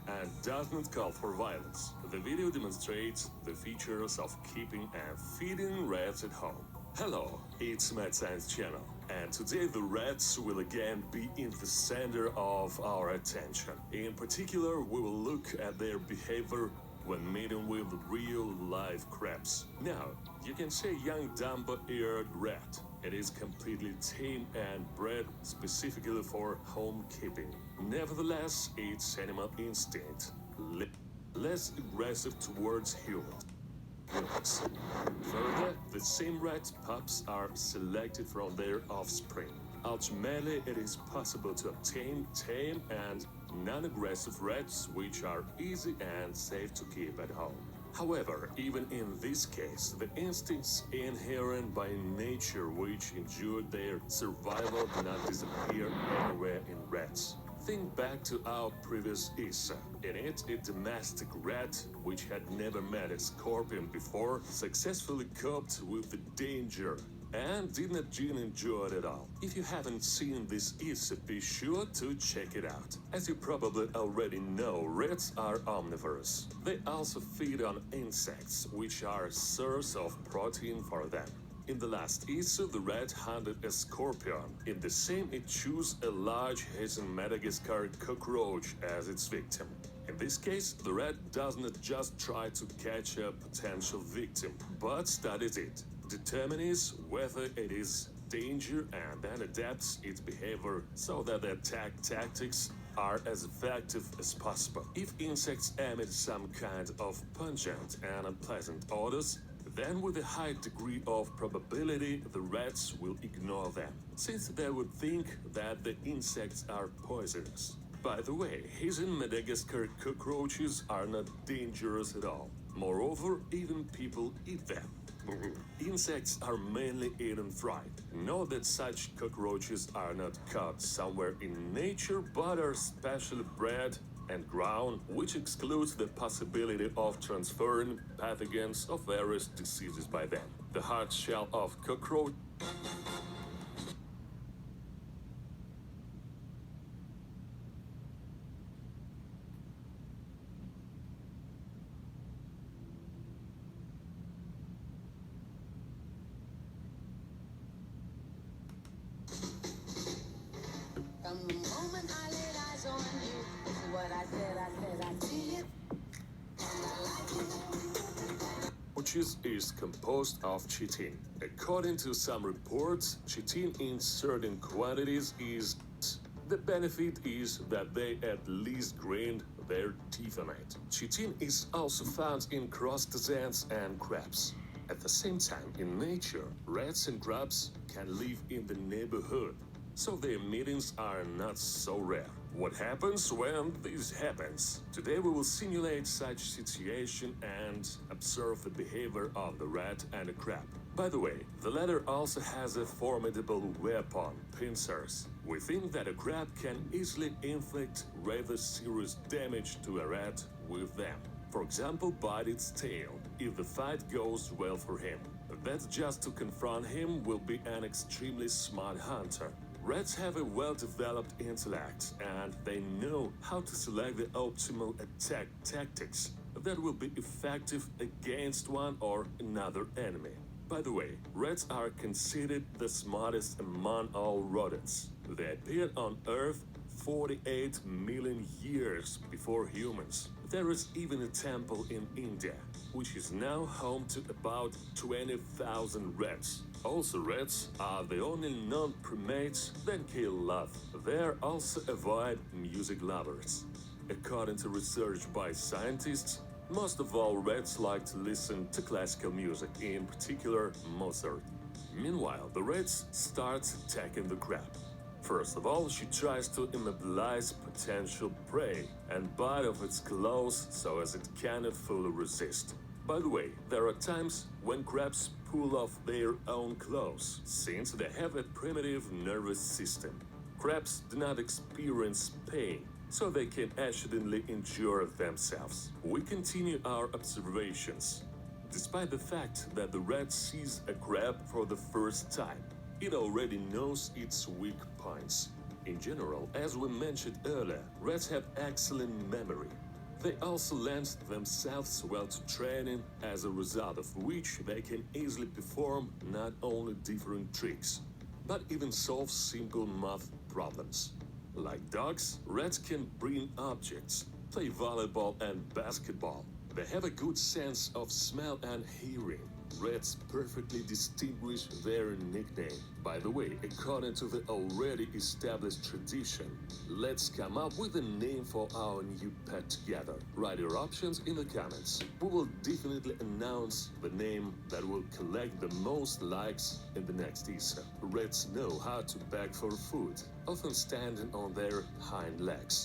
and does not call for violence. The video demonstrates the features of keeping and feeding rats at home. Hello, it's Mad Science Channel, and today the rats will again be in the center of our attention. In particular, we will look at their behavior when meeting with real live crabs. Now, you can say young Dumbo-eared rat. It is completely tame and bred specifically for home keeping. Nevertheless, its animal instinct less aggressive towards humans. Further, the same rat pups are selected from their offspring. Ultimately, it is possible to obtain tame and non-aggressive rats which are easy and safe to keep at home. However, even in this case, the instincts inherent by nature which ensured their survival do not disappear anywhere in rats. Think back to our previous ISA. In it, a domestic rat, which had never met a scorpion before, successfully coped with the danger and did not enjoy it at all. If you haven't seen this ISA, be sure to check it out. As you probably already know, rats are omnivores. They also feed on insects, which are a source of protein for them. In the last ISA, the rat hunted a scorpion. In the same, it chose a large Haitian Madagascar cockroach as its victim. In this case, the rat does not just try to catch a potential victim, but studies it, determines whether it is danger, and then adapts its behavior so that the attack tactics are as effective as possible. If insects emit some kind of pungent and unpleasant odors, then with a high degree of probability the rats will ignore them, since they would think that the insects are poisonous. By the way, Haitian Madagascar cockroaches are not dangerous at all. Moreover, even people eat them. Insects are mainly eaten fried. Note that such cockroaches are not caught somewhere in nature but are specially bred and ground, which excludes the possibility of transferring pathogens of various diseases by them. The hard shell of cockroach From the moment I laid eyes on you, it's what I said, I see it, and I like it. is composed of chitin. According to some reports, chitin in certain quantities is. The benefit is that they at least grind their teeth on it. Chitin is also found in crustaceans and crabs. At the same time, in nature, rats and crabs can live in the neighborhood, so their meetings are not so rare. What happens when this happens? Today we will simulate such situation and observe the behavior of the rat and the crab. By the way, the latter also has a formidable weapon, pincers. We think that a crab can easily inflict rather serious damage to a rat with them. For example, bite its tail, if the fight goes well for him. That's just to confront him will be an extremely smart hunter. Rats have a well-developed intellect, and they know how to select the optimal attack tactics that will be effective against one or another enemy. By the way, rats are considered the smartest among all rodents. They appeared on Earth 48 million years before humans. There is even a temple in India, which is now home to about 20,000 rats. Also, rats are the only non-primates that kill love. They are also avid music lovers. According to research by scientists, most of all rats like to listen to classical music, in particular Mozart. Meanwhile, the rats start attacking the crab. First of all, she tries to immobilize potential prey and bite off its claws so as it cannot fully resist. By the way, there are times when crabs pull off their own claws, since they have a primitive nervous system. Crabs do not experience pain, so they can accidentally injure themselves. We continue our observations. Despite the fact that the rat sees a crab for the first time, it already knows its weak points. In general, as we mentioned earlier, rats have excellent memory. They also lend themselves well to training, as a result of which they can easily perform not only different tricks, but even solve simple math problems. Like dogs, rats can bring objects, play volleyball and basketball. They have a good sense of smell and hearing. Rats perfectly distinguish their nickname. By the way, according to the already established tradition, let's come up with a name for our new pet together. Write your options in the comments. We will definitely announce the name that will collect the most likes in the next Easter. Rats know how to beg for food, often standing on their hind legs.